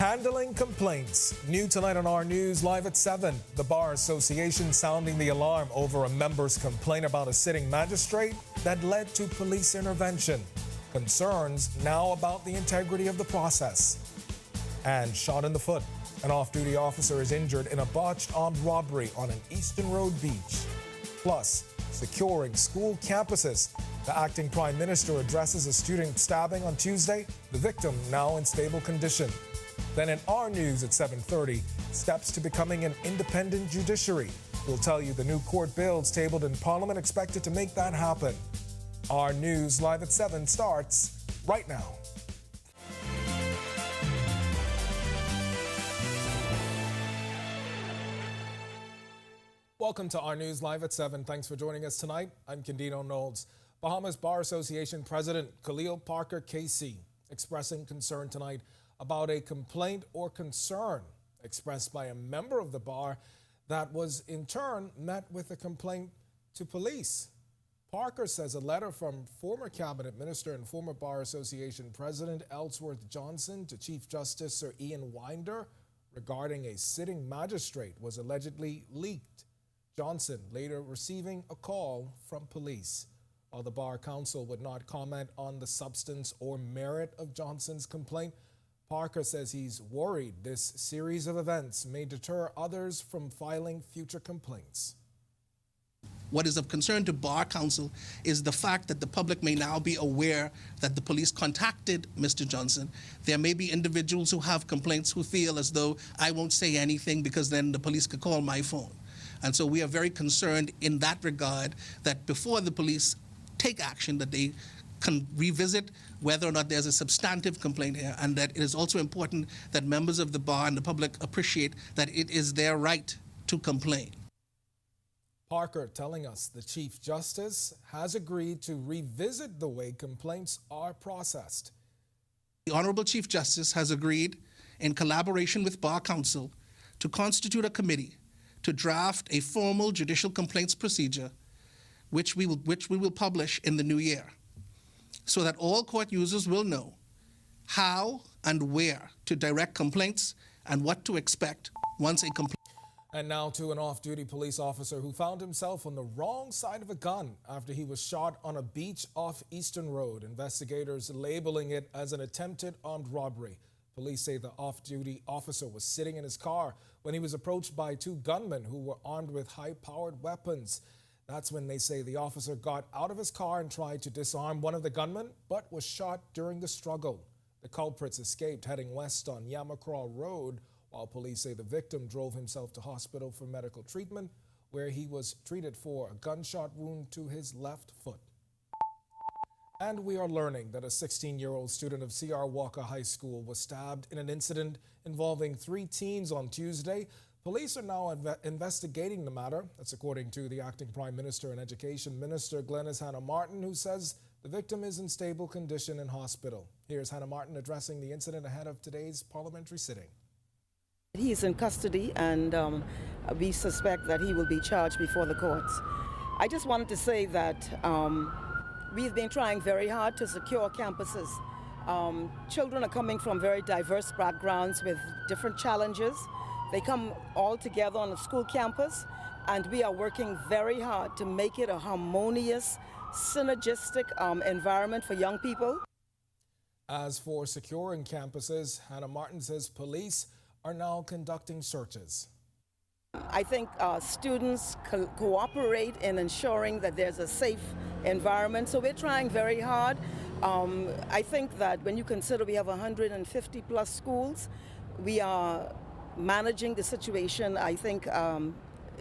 Handling complaints. New tonight on Our News, live at 7. The Bar Association sounding the alarm over a member's complaint about a sitting magistrate that led to police intervention. Concerns now about the integrity of the process. And shot in the foot. An off-duty officer is injured in a botched armed robbery on an Eastern Road beach. Plus, securing school campuses. The acting prime minister addresses a student stabbing on Tuesday. The victim now in stable condition. Then in Our News at 7:30, steps to becoming an independent judiciary. We'll tell you the new court bills tabled in Parliament expected to make that happen. Our News live at 7 starts right now. Welcome to Our News live at 7. Thanks for joining us tonight. I'm Candido Knowles. Bahamas Bar Association President Khalil Parker KC expressing concern tonight about a complaint or concern expressed by a member of the bar that was in turn met with a complaint to police. Parker says a letter from former cabinet minister and former Bar Association President Ellsworth Johnson to Chief Justice Sir Ian Winder regarding a sitting magistrate was allegedly leaked. Johnson later receiving a call from police. While the Bar Council would not comment on the substance or merit of Johnson's complaint, Parker says he's worried this series of events may deter others from filing future complaints. What is of concern to Bar Council is the fact that the public may now be aware that the police contacted Mr. Johnson. There may be individuals who have complaints who feel as though I won't say anything because then the police could call my phone. And so we are very concerned in that regard that before the police take action, that they can revisit whether or not there's a substantive complaint here, and that it is also important that members of the bar and the public appreciate that it is their right to complain. Parker telling us the Chief Justice has agreed to revisit the way complaints are processed. The Honorable Chief Justice has agreed, in collaboration with Bar Council, to constitute a committee to draft a formal judicial complaints procedure, which we will publish in the new year, so that all court users will know how and where to direct complaints and what to expect once a complaint. And now to an off-duty police officer who found himself on the wrong side of a gun after he was shot on a beach off Eastern Road. Investigators labeling it as an attempted armed robbery. Police say the off-duty officer was sitting in his car when he was approached by two gunmen who were armed with high-powered weapons. That's when they say the officer got out of his car and tried to disarm one of the gunmen, but was shot during the struggle. The culprits escaped heading west on Yamacraw Road, while police say the victim drove himself to hospital for medical treatment, where he was treated for a gunshot wound to his left foot. And we are learning that a 16-year-old student of C.R. Walker High School was stabbed in an incident involving 3 teens on Tuesday. Police are now investigating the matter. That's according to the acting Prime Minister and Education Minister Glenys Hannah Martin, who says the victim is in stable condition in hospital. Here's Hannah Martin addressing the incident ahead of today's parliamentary sitting. He's in custody, and we suspect that he will be charged before the courts. I just wanted to say that we've been trying very hard to secure campuses. Children are coming from very diverse backgrounds with different challenges. They come all together on a school campus, and we are working very hard to make it a harmonious, synergistic environment for young people. As for securing campuses, Hannah Martin says police are now conducting searches. I think students cooperate in ensuring that there's a safe environment, so we're trying very hard. I think that when you consider we have 150 plus schools, we are managing the situation, I think,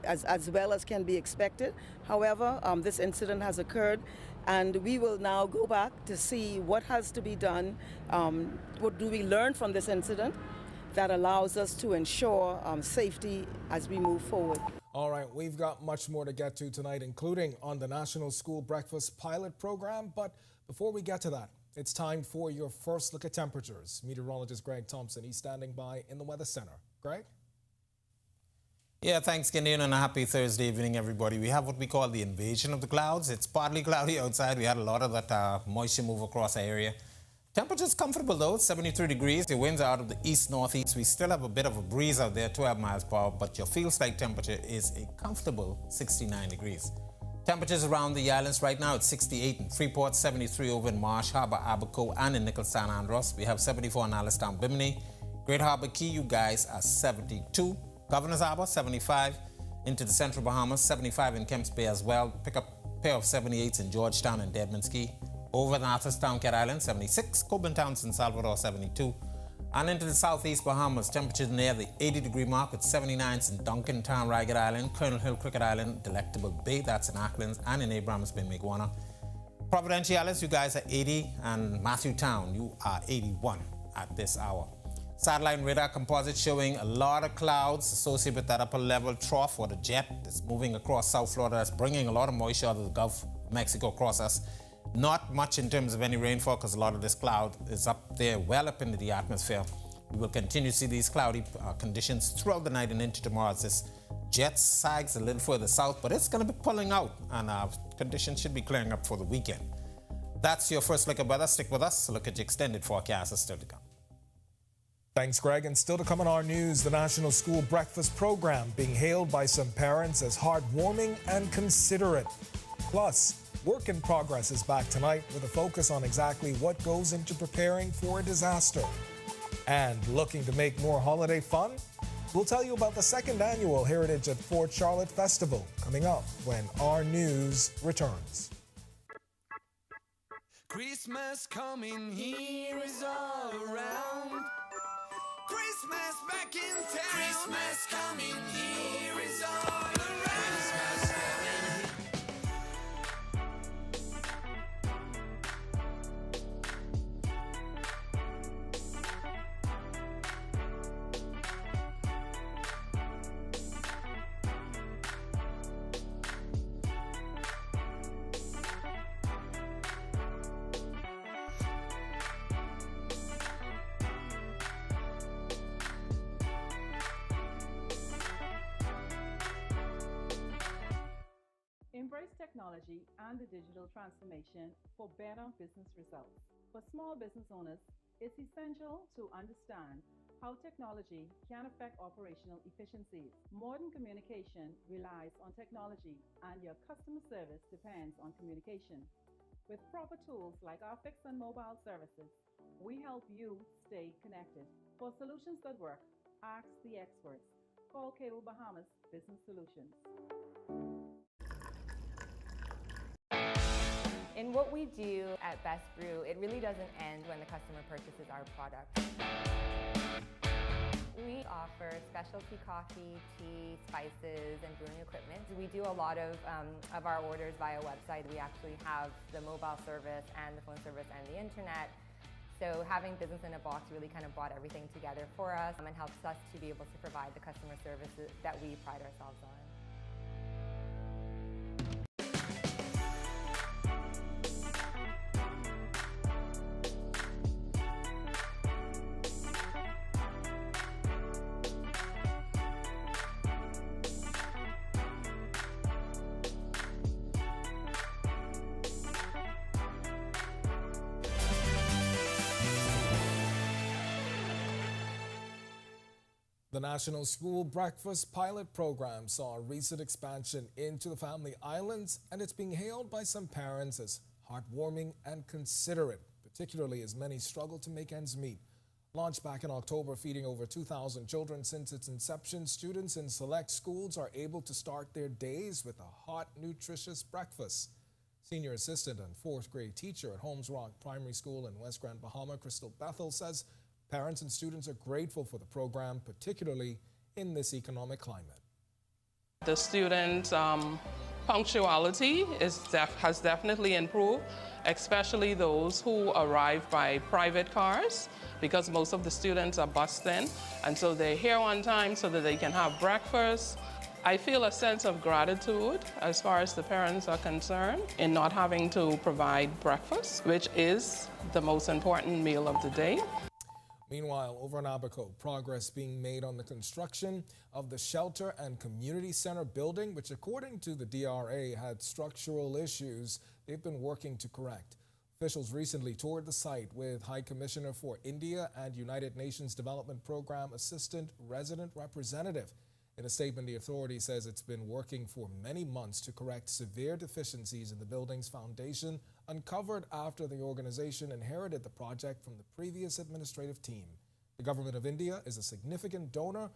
as well as can be expected. However, this incident has occurred, and we will now go back to see what has to be done. What do we learn from this incident that allows us to ensure safety as we move forward. All right, we've got much more to get to tonight, including on the National School Breakfast Pilot Program. But before we get to that, it's time for your first look at temperatures. Meteorologist Greg Thompson, he's standing by in the Weather Center. Greg? Yeah, thanks, Candido, and a happy Thursday evening, everybody. We have what we call the invasion of the clouds. It's partly cloudy outside. We had a lot of that moisture move across the area. Temperature's comfortable though, 73 degrees. The winds are out of the east-northeast. We still have a bit of a breeze out there, 12 miles per hour, but your feels-like temperature is a comfortable 69 degrees. Temperatures around the islands right now, it's 68 in Freeport, 73 over in Marsh Harbor, Abaco, and in Nicholls San Andros. We have 74 in Allenstown, Bimini. Great Harbor Key, you guys are 72. Governor's Harbor, 75. Into the Central Bahamas, 75 in Kemps Bay as well. Pick up a pair of 78s in Georgetown and Deadman's Key. Over in Arthurstown, Cat Island, 76. Coburn Town, San Salvador, 72. And into the southeast Bahamas, temperatures near the 80-degree mark with 79s in Duncantown, Ragged Island, Colonel Hill, Cricket Island, Delectable Bay, that's in Acklands, and in Abrahams Bay, Maguana. Providenciales, you guys are 80, and Matthew Town, you are 81 at this hour. Satellite radar composite showing a lot of clouds associated with that upper level trough or the jet that's moving across South Florida. That's bringing a lot of moisture out of the Gulf of Mexico across us. Not much in terms of any rainfall because a lot of this cloud is up there, well up into the atmosphere. We will continue to see these cloudy conditions throughout the night and into tomorrow as this jet sags a little further south, but it's going to be pulling out and conditions should be clearing up for the weekend. That's your first look at weather. Stick with us. Look at your extended forecast is still to come. Thanks, Greg. And still to come on our news, the National School Breakfast Program being hailed by some parents as heartwarming and considerate. Plus, Work in Progress is back tonight with a focus on exactly what goes into preparing for a disaster. And looking to make more holiday fun? We'll tell you about the second annual Heritage at Fort Charlotte Festival coming up when Our News returns. Christmas coming here is all around. Christmas back in town. Christmas coming here is all around. Christmas coming here. Embrace technology and the digital transformation for better business results. For small business owners, it's essential to understand how technology can affect operational efficiencies. Modern communication relies on technology, and your customer service depends on communication. With proper tools like our fixed and mobile services, we help you stay connected. For solutions that work, ask the experts. Call Cable Bahamas Business Solutions. In what we do at Best Brew, it really doesn't end when the customer purchases our product. We offer specialty coffee, tea, spices, and brewing equipment. We do a lot of our orders via website. We actually have the mobile service and the phone service and the internet. So having business in a box really kind of brought everything together for us and helps us to be able to provide the customer services that we pride ourselves on. The National School Breakfast Pilot Program saw a recent expansion into the Family Islands, and it's being hailed by some parents as heartwarming and considerate, particularly as many struggle to make ends meet. Launched back in October, feeding over 2,000 children since its inception, students in select schools are able to start their days with a hot, nutritious breakfast. Senior assistant and fourth grade teacher at Holmes Rock Primary School in West Grand Bahama, Crystal Bethel, says parents and students are grateful for the program, particularly in this economic climate. The students' punctuality has definitely improved, especially those who arrive by private cars, because most of the students are bused in, and so they're here on time so that they can have breakfast. I feel a sense of gratitude as far as the parents are concerned in not having to provide breakfast, which is the most important meal of the day. Meanwhile, over in Abaco, progress being made on the construction of the Shelter and Community Center building, which according to the DRA had structural issues they've been working to correct. Officials recently toured the site with High Commissioner for India and United Nations Development Program Assistant Resident Representative. In a statement, the authority says it's been working for many months to correct severe deficiencies in the building's foundation uncovered after the organization inherited the project from the previous administrative team. The government of India is a significant donor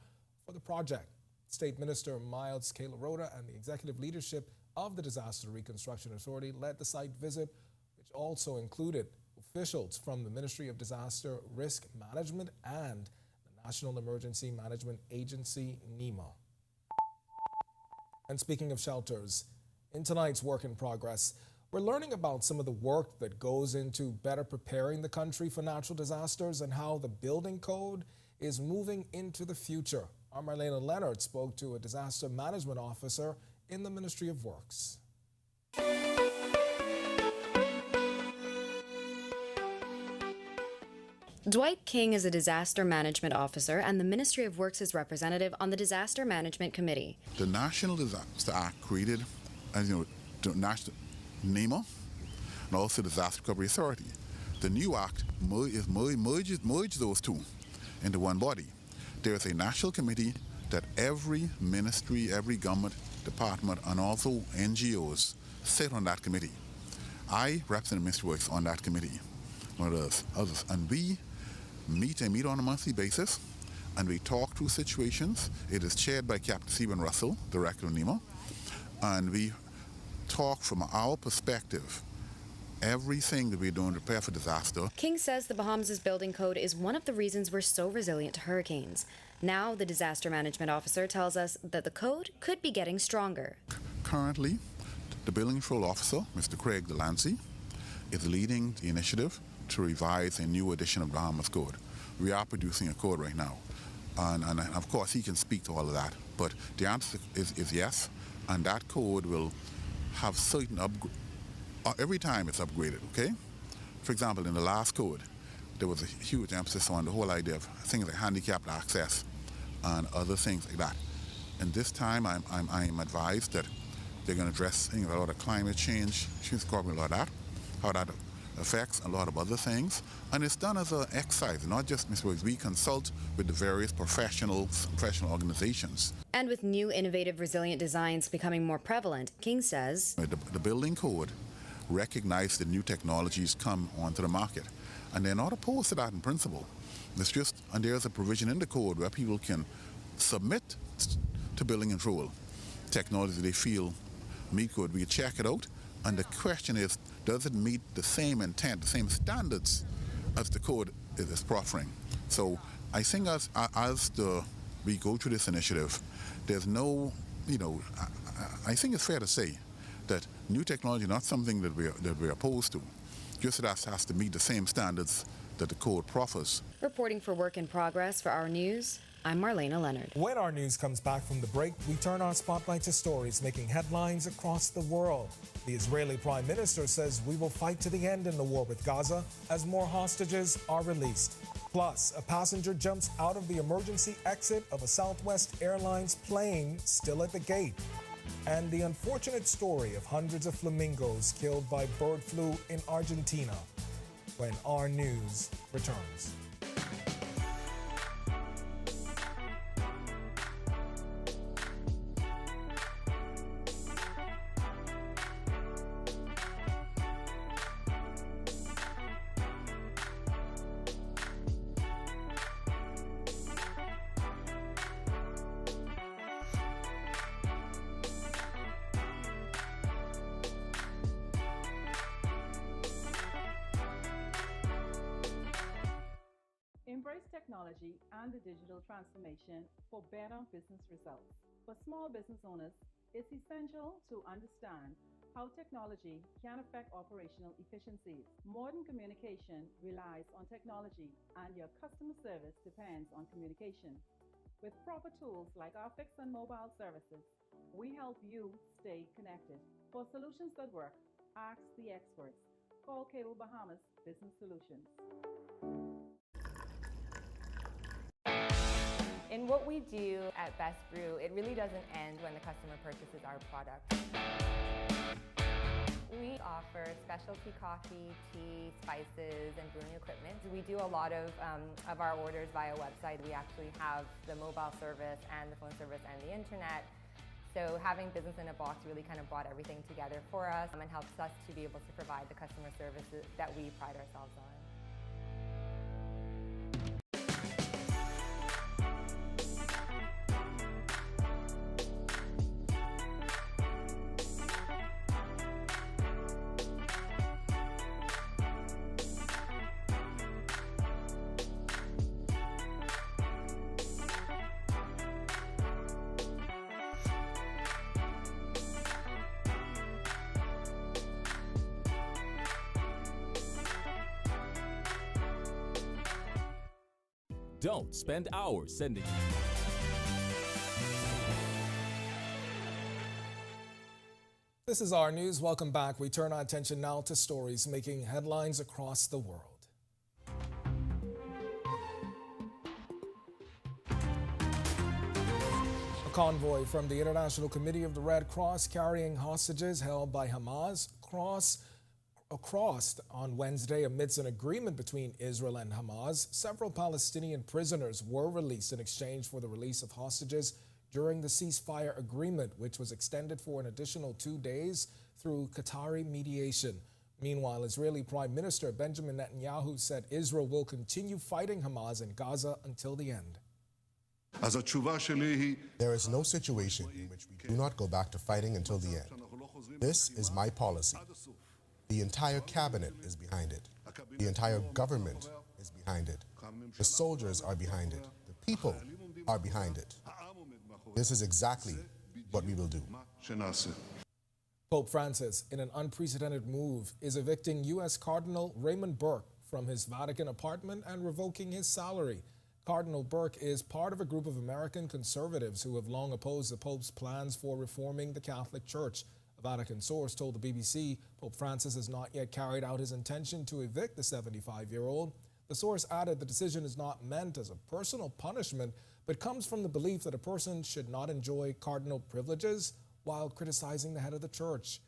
for the project. State Minister Miles Kalarota and the executive leadership of the Disaster Reconstruction Authority led the site visit, which also included officials from the Ministry of Disaster Risk Management and the National Emergency Management Agency, NEMA. And speaking of shelters, in tonight's Work in Progress, we're learning about some of the work that goes into better preparing the country for natural disasters and how the building code is moving into the future. Our Marlena Leonard spoke to a disaster management officer in the Ministry of Works. Dwight King is a disaster management officer and the Ministry of Works' representative on the Disaster Management Committee. The National Disaster Act created, as you know, the National NEMA and also the Disaster Recovery Authority. The new act merges those two into one body. There is a national committee that every ministry, every government department, and also NGOs sit on that committee. I represent the Ministry of Works on that committee, one of others, and we meet on a monthly basis, and we talk through situations. It is chaired by Captain Stephen Russell, Director of NEMA, and we talk from our perspective everything that we're doing to prepare for disaster. King says the Bahamas' building code is one of the reasons we're so resilient to hurricanes. Now, the disaster management officer tells us that the code could be getting stronger. Currently, the building control officer, Mr. Craig Delancey, is leading the initiative to revise a new edition of the Bahamas Code. We are producing a code right now, and of course he can speak to all of that, but the answer is yes, and that code will have certain every time it's upgraded, okay? For example, in the last code, there was a huge emphasis on the whole idea of things like handicapped access and other things like that. And this time I'm advised that they're going to address things like a lot of climate change, she's covering a lot of that, how that affects a lot of other things. And it's done as an exercise, not just Mr. Works. We consult with the various professional organizations. And with new innovative resilient designs becoming more prevalent, King says the building code recognizes that new technologies come onto the market, and they're not opposed to that in principle. It's just, and there's a provision in the code where people can submit to building control technology they feel meet code. We check it out, and the question is, does it meet the same intent, the same standards as the code is proffering? So I think as we go through this initiative, there's no, I think it's fair to say that new technology is not something that we're opposed to. Just that it has to meet the same standards that the code proffers. Reporting for Work in Progress for Our News, I'm Marlena Leonard. When our news comes back from the break, we turn our spotlight to stories making headlines across the world. The Israeli Prime Minister says we will fight to the end in the war with Gaza as more hostages are released. Plus, a passenger jumps out of the emergency exit of a Southwest Airlines plane still at the gate. And the unfortunate story of hundreds of flamingos killed by bird flu in Argentina. When Our News returns. Embrace technology and the digital transformation for better business results. For small business owners, it's essential to understand how technology can affect operational efficiencies. Modern communication relies on technology, and your customer service depends on communication. With proper tools like our fixed and mobile services, we help you stay connected. For solutions that work, ask the experts. Call Cable Bahamas Business Solutions. In what we do at Best Brew, it really doesn't end when the customer purchases our product. We offer specialty coffee, tea, spices, and brewing equipment. We do a lot of our orders via website. We actually have the mobile service and the phone service and the internet. So having business in a box really kind of brought everything together for us and helps us to be able to provide the customer services that we pride ourselves on. Don't spend hours sending. This is our news. Welcome back. We turn our attention now to stories making headlines across the world. A convoy from the International Committee of the Red Cross carrying hostages held by Hamas crossed on Wednesday amidst an agreement between Israel and Hamas. Several Palestinian prisoners were released in exchange for the release of hostages during the ceasefire agreement, which was extended for an additional 2 days through Qatari mediation. Meanwhile, Israeli Prime Minister Benjamin Netanyahu said Israel will continue fighting Hamas in Gaza until the end. There is no situation in which we do not go back to fighting until the end. This is my policy. The entire cabinet is behind it. The entire government is behind it. The soldiers are behind it. The people are behind it. This is exactly what we will do. Pope Francis, in an unprecedented move, is evicting U.S. Cardinal Raymond Burke from his Vatican apartment and revoking his salary. Cardinal Burke is part of a group of American conservatives who have long opposed the Pope's plans for reforming the Catholic Church. A Vatican source told the BBC Pope Francis has not yet carried out his intention to evict the 75-year-old. The source added the decision is not meant as a personal punishment, but comes from the belief that a person should not enjoy cardinal privileges while criticizing the head of the church.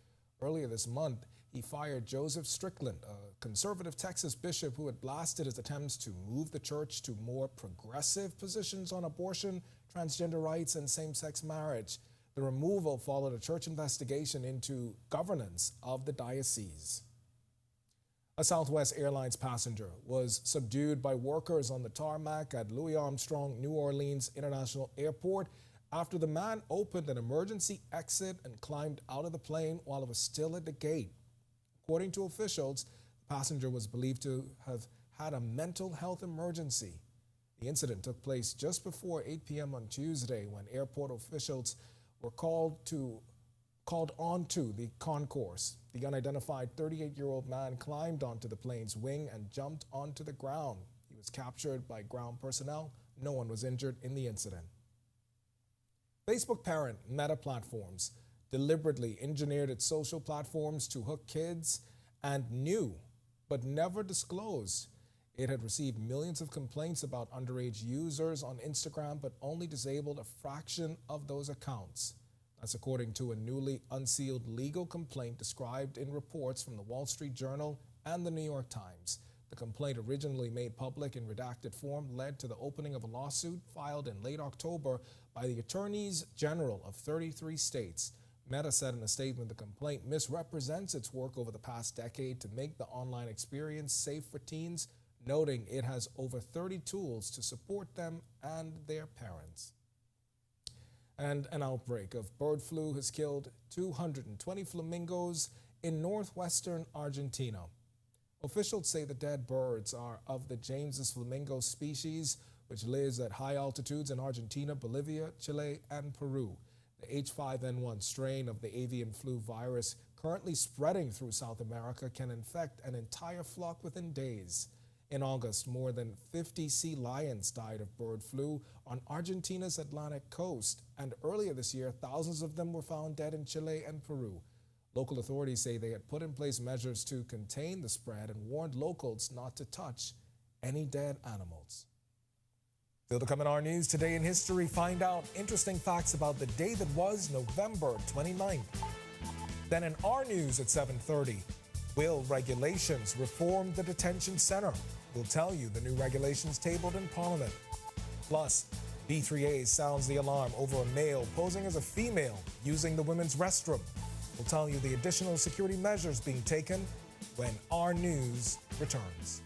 Earlier this month, he fired Joseph Strickland, a conservative Texas bishop who had blasted his attempts to move the church to more progressive positions on abortion, transgender rights, and same-sex marriage. The removal followed a church investigation into governance of the diocese. A Southwest Airlines passenger was subdued by workers on the tarmac at Louis Armstrong New Orleans International Airport after the man opened an emergency exit and climbed out of the plane while it was still at the gate. According to officials, the passenger was believed to have had a mental health emergency. The incident took place just before 8 p.m. on Tuesday when airport officials were called onto the concourse. The unidentified 38-year-old man climbed onto the plane's wing and jumped onto the ground. He was captured by ground personnel. No one was injured in the incident. Facebook parent Meta Platforms deliberately engineered its social platforms to hook kids and knew, but never disclosed, it had received millions of complaints about underage users on Instagram, but only disabled a fraction of those accounts. That's according to a newly unsealed legal complaint described in reports from the Wall Street Journal and the New York Times. The complaint, originally made public in redacted form, led to the opening of a lawsuit filed in late October by the Attorneys General of 33 states. Meta said in a statement the complaint misrepresents its work over the past decade to make the online experience safe for teens, noting it has over 30 tools to support them and their parents. And an outbreak of bird flu has killed 220 flamingos in northwestern Argentina. Officials say the dead birds are of the James's flamingo species, which lives at high altitudes in Argentina, Bolivia, Chile, and Peru. The H5N1 strain of the avian flu virus, currently spreading through South America, can infect an entire flock within days. In August, more than 50 sea lions died of bird flu on Argentina's Atlantic coast, and earlier this year, thousands of them were found dead in Chile and Peru. Local authorities say they had put in place measures to contain the spread and warned locals not to touch any dead animals. Still to come in our news today in history, find out interesting facts about the day that was November 29th. Then in our news at 7:30, will regulations reform the detention center? We'll tell you the new regulations tabled in Parliament. Plus, B3A sounds the alarm over a male posing as a female using the women's restroom. We'll tell you the additional security measures being taken when our news returns.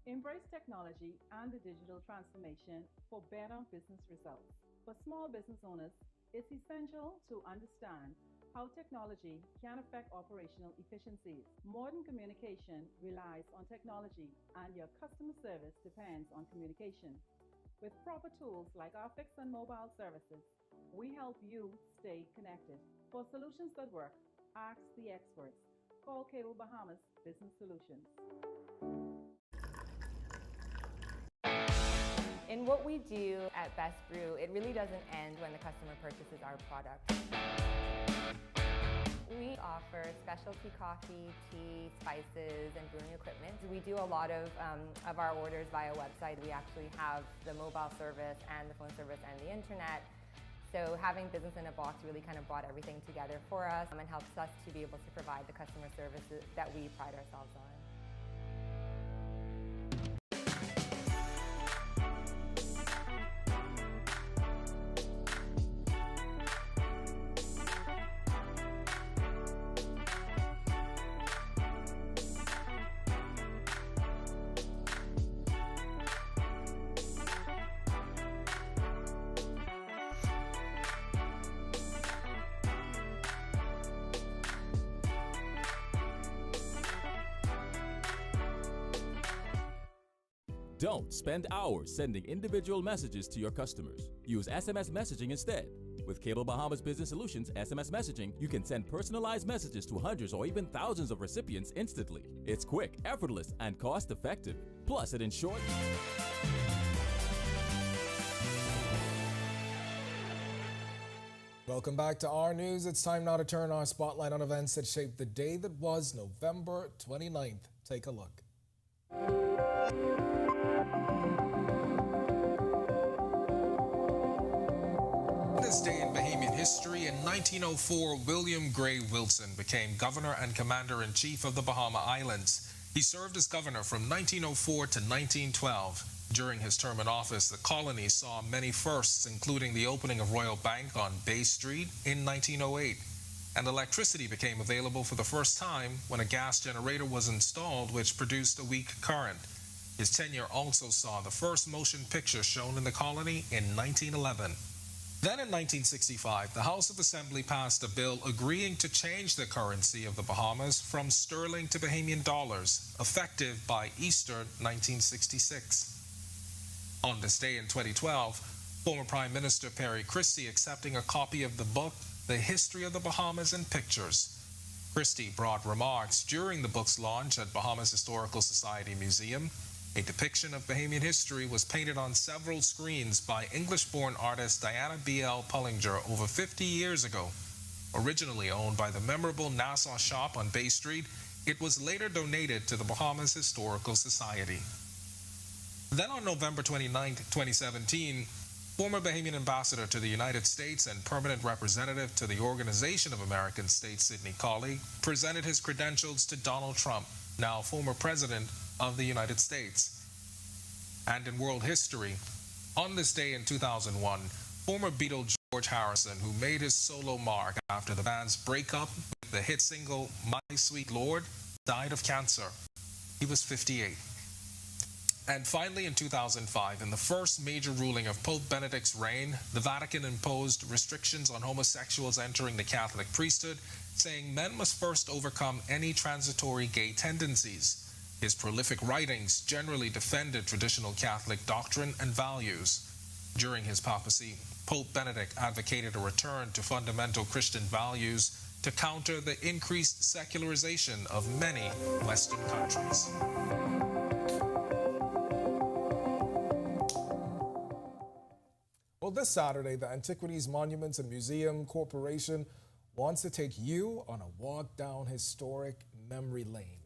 Embrace technology and the digital transformation for better business results. For small business owners, it's essential to understand how technology can affect operational efficiencies. Modern communication relies on technology, and your customer service depends on communication. With proper tools like our fixed and mobile services, we help you stay connected. For solutions that work, ask the experts. Call Cable Bahamas Business Solutions. In what we do at Best Brew, it really doesn't end when the customer purchases our product. We offer specialty coffee, tea, spices, and brewing equipment. We do a lot of our orders via website. We actually have the mobile service and the phone service and the internet. So having business in a box really kind of brought everything together for us and helps us to be able to provide the customer services that we pride ourselves on. Don't spend hours sending individual messages to your customers. Use SMS messaging instead. With Cable Bahamas Business Solutions SMS messaging, you can send personalized messages to hundreds or even thousands of recipients instantly. It's quick, effortless, and cost-effective. Plus, it ensures... Welcome back to our news. It's time now to turn our spotlight on events that shaped the day that was November 29th. Take a look. This day in Bahamian history, in 1904, William Gray Wilson became governor and commander-in-chief of the Bahama Islands. He served as governor from 1904 to 1912. During his term in office, the colony saw many firsts, including the opening of Royal Bank on Bay Street in 1908. And electricity became available for the first time when a gas generator was installed, which produced a weak current. His tenure also saw the first motion picture shown in the colony in 1911. Then in 1965, the House of Assembly passed a bill agreeing to change the currency of the Bahamas from sterling to Bahamian dollars, effective by Easter 1966. On this day in 2012, former Prime Minister Perry Christie accepting a copy of the book, The History of the Bahamas in Pictures. Christie brought remarks during the book's launch at Bahamas Historical Society Museum. A depiction of Bahamian history was painted on several screens by English-born artist Diana B.L. Pullinger over 50 years ago. Originally owned by the memorable Nassau shop on Bay Street, it was later donated to the Bahamas Historical Society. Then on November 29, 2017, former Bahamian ambassador to the United States and permanent representative to the Organization of American States, Sidney Colley, presented his credentials to Donald Trump, now former president of the United States. And in world history, on this day in 2001, former Beatle George Harrison, who made his solo mark after the band's breakup with the hit single My Sweet Lord, died of cancer. He was 58. And finally, in 2005, in the first major ruling of Pope Benedict's reign, the Vatican imposed restrictions on homosexuals entering the Catholic priesthood, saying men must first overcome any transitory gay tendencies. His prolific writings generally defended traditional Catholic doctrine and values. During his papacy, Pope Benedict advocated a return to fundamental Christian values to counter the increased secularization of many Western countries. Well, this Saturday, the Antiquities Monuments and Museum Corporation wants to take you on a walk down historic memory lane.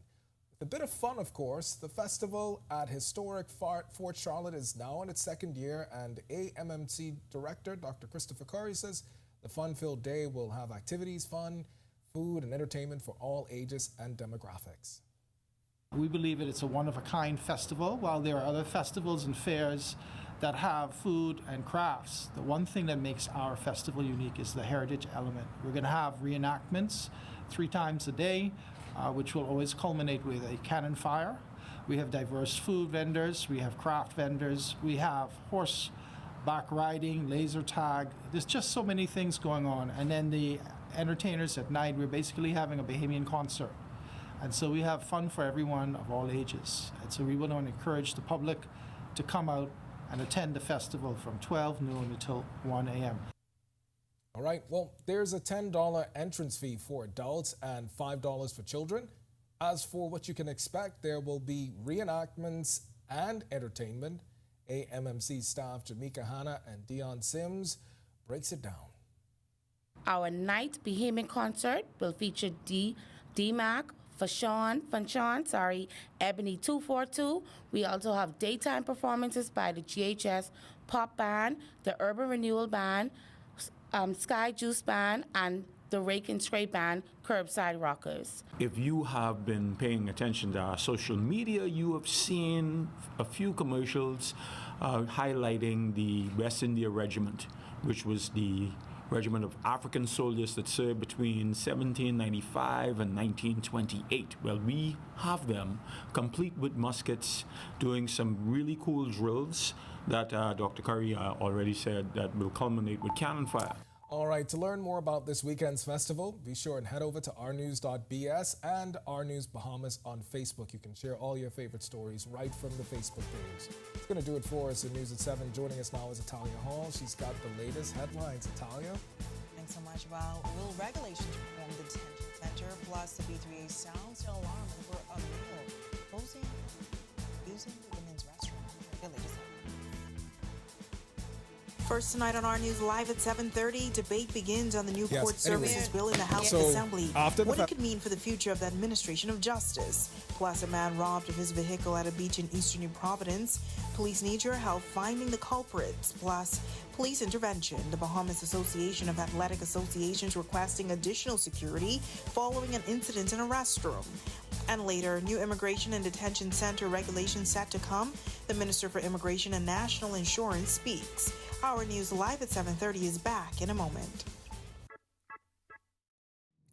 With a bit of fun, of course, the festival at historic Fort Charlotte is now in its second year, and AMMC Director Dr. Christopher Curry says the fun-filled day will have activities, fun, food, and entertainment for all ages and demographics. We believe that it's a one-of-a-kind festival. While there are other festivals and fairs that have food and crafts, the one thing that makes our festival unique is the heritage element. We're going to have reenactments 3 times a day, which will always culminate with a cannon fire. We have diverse food vendors, we have craft vendors, we have horseback riding, laser tag. There's just so many things going on. And then the entertainers at night, we're basically having a Bahamian concert. And so we have fun for everyone of all ages. And so we want to encourage the public to come out and attend the festival from 12 noon until 1 a.m. All right, well, there's a $10 entrance fee for adults and $5 for children. As for what you can expect, there will be reenactments and entertainment. AMMC staff Jamaica Hanna and Dion Sims breaks it down. Our night Bahamian concert will feature D-Mac, Fashawn, Ebony 242. We also have daytime performances by the GHS Pop Band, the Urban Renewal Band, Sky Juice Band, and the Rake and Stray Band, Curbside Rockers. If you have been paying attention to our social media, you have seen a few commercials highlighting the West India Regiment, which was the regiment of African soldiers that served between 1795 and 1928. Well, we have them complete with muskets, doing some really cool drills that Dr. Curry already said that will culminate with cannon fire. All right, to learn more about this weekend's festival, be sure and head over to ournews.bs and Our News Bahamas on Facebook. You can share all your favorite stories right from the Facebook page. It's going to do it for us in News at 7. Joining us now is Italia Hall. She's got the latest headlines. Italia? Thanks so much. Well, will regulations reform the detention center, plus the B3A sounds an alarm over a male posing using the women's restroom. The latest. First tonight on Our News Live at 7:30, debate begins on the new court services bill in the House Assembly. What it could mean for the future of the administration of justice. Plus, a man robbed of his vehicle at a beach in eastern New Providence. Police need your help finding the culprits. Plus, police intervention. The Bahamas Association of Athletic Associations requesting additional security following an incident in a restroom. And later, new immigration and detention center regulations set to come. The Minister for Immigration and National Insurance speaks. Our News Live at 7:30 is back in a moment.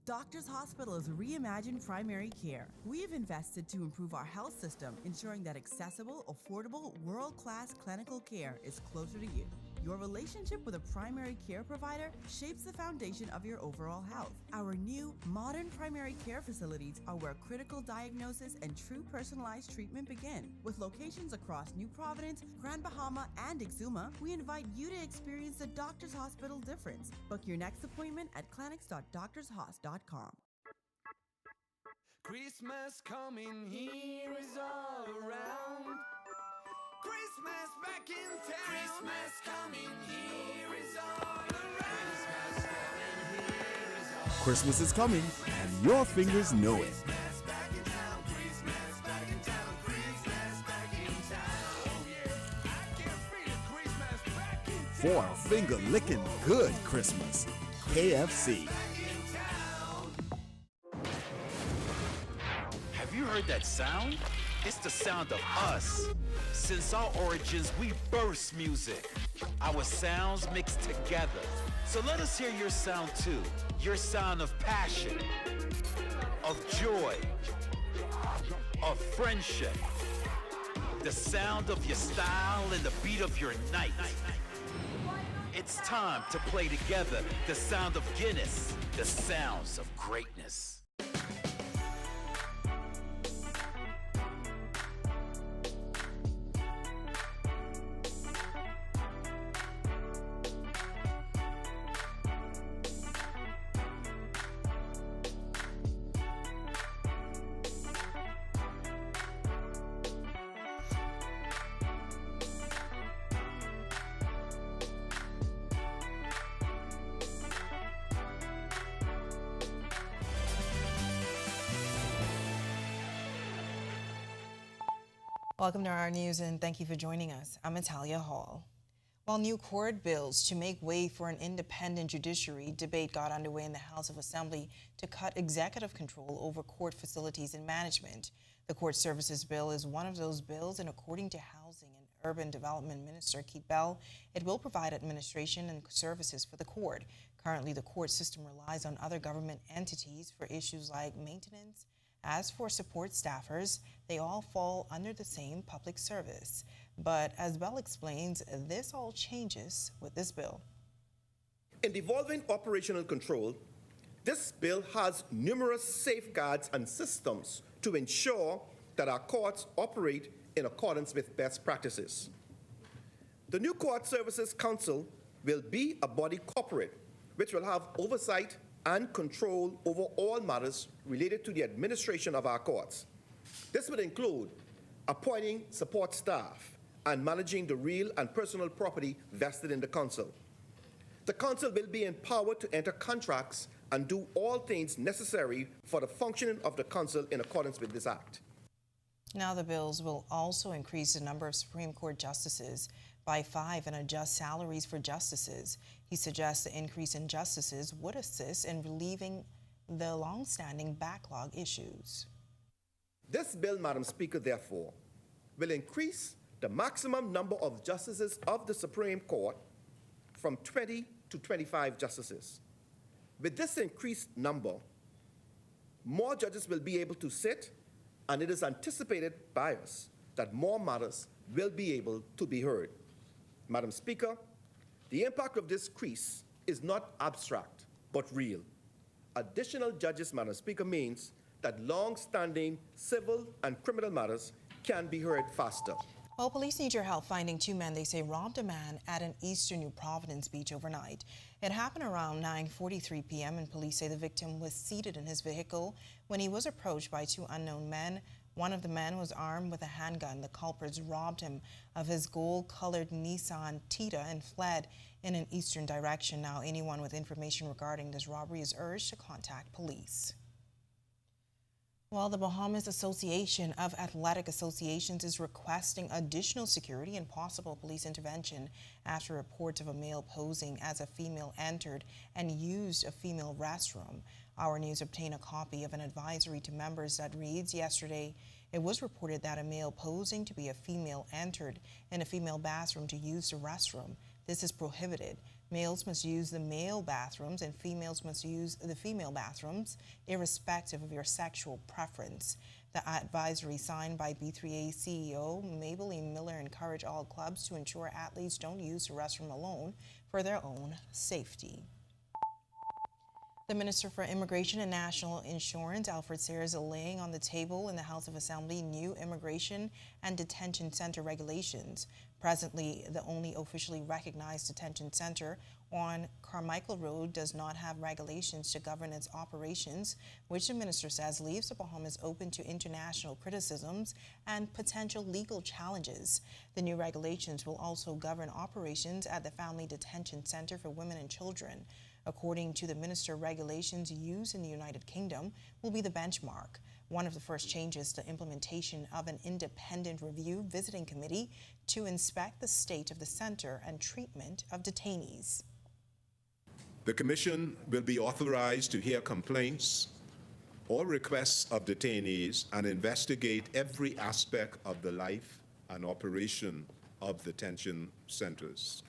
Doctors Hospital is reimagined primary care. We have invested to improve our health system, ensuring that accessible, affordable, world-class clinical care is closer to you. Your relationship with a primary care provider shapes the foundation of your overall health. Our new, modern primary care facilities are where critical diagnosis and true personalized treatment begin. With locations across New Providence, Grand Bahama, and Exuma, we invite you to experience the Doctors Hospital difference. Book your next appointment at clinics.doctorshos.com. Christmas coming here is all around. Christmas back in town. Christmas coming here is all around. Christmas is coming, and your fingers know it. For a finger-licking good Christmas, KFC. Have you heard that sound? It's the sound of us. Since our origins, we burst music. Our sounds mix together. So let us hear your sound too. Your sound of passion, of joy, of friendship. The sound of your style and the beat of your night. It's time to play together the sound of Guinness, the sounds of greatness. Welcome to our news and thank you for joining us. I'm Natalia Hall. While new court bills to make way for an independent judiciary debate got underway in the House of Assembly to cut executive control over court facilities and management, the Court Services Bill is one of those bills, and according to Housing and Urban Development Minister Keith Bell, it will provide administration and services for the court. Currently, the court system relies on other government entities for issues like maintenance. As for support staffers, they all fall under the same public service. But as Bell explains, this all changes with this bill. In devolving operational control, this bill has numerous safeguards and systems to ensure that our courts operate in accordance with best practices. The new Court Services Council will be a body corporate which will have oversight and control over all matters related to the administration of our courts. This would include appointing support staff and managing the real and personal property vested in the council. The council will be empowered to enter contracts and do all things necessary for the functioning of the council in accordance with this act. Now the bills will also increase the number of Supreme Court justices by 5 and adjust salaries for justices. He suggests the increase in justices would assist in relieving the long-standing backlog issues. This bill, Madam Speaker, therefore, will increase the maximum number of justices of the Supreme Court from 20 to 25 justices. With this increased number, more judges will be able to sit, and it is anticipated by us that more matters will be able to be heard. Madam Speaker, the impact of this increase is not abstract, but real. Additional judges, Madam Speaker, means that long-standing civil and criminal matters can be heard faster. Well, police need your help finding 2 men they say robbed a man at an eastern New Providence beach overnight. It happened around 9:43 p.m. and police say the victim was seated in his vehicle when he was approached by 2 unknown men. One of the men was armed with a handgun. The culprits robbed him of his gold-colored Nissan Tita and fled in an eastern direction. Now, anyone with information regarding this robbery is urged to contact police. Well, the Bahamas Association of Athletic Associations is requesting additional security and possible police intervention after reports of a male posing as a female entered and used a female restroom. Our News obtained a copy of an advisory to members that reads, yesterday, it was reported that a male posing to be a female entered in a female bathroom to use the restroom. This is prohibited. Males must use the male bathrooms and females must use the female bathrooms, irrespective of your sexual preference. The advisory signed by B3A CEO Maybelline Miller encouraged all clubs to ensure athletes don't use the restroom alone for their own safety. The Minister for Immigration and National Insurance, Alfred Sayers, is laying on the table in the House of Assembly new immigration and detention center regulations. Presently, the only officially recognized detention center on Carmichael Road does not have regulations to govern its operations, which the minister says leaves the Bahamas open to international criticisms and potential legal challenges. The new regulations will also govern operations at the Family Detention Center for Women and Children. According to the minister, regulations used in the United Kingdom will be the benchmark. One of the first changes to implementation of an independent review visiting committee to inspect the state of the center and treatment of detainees. The Commission will be authorized to hear complaints or requests of detainees and investigate every aspect of the life and operation of detention centers.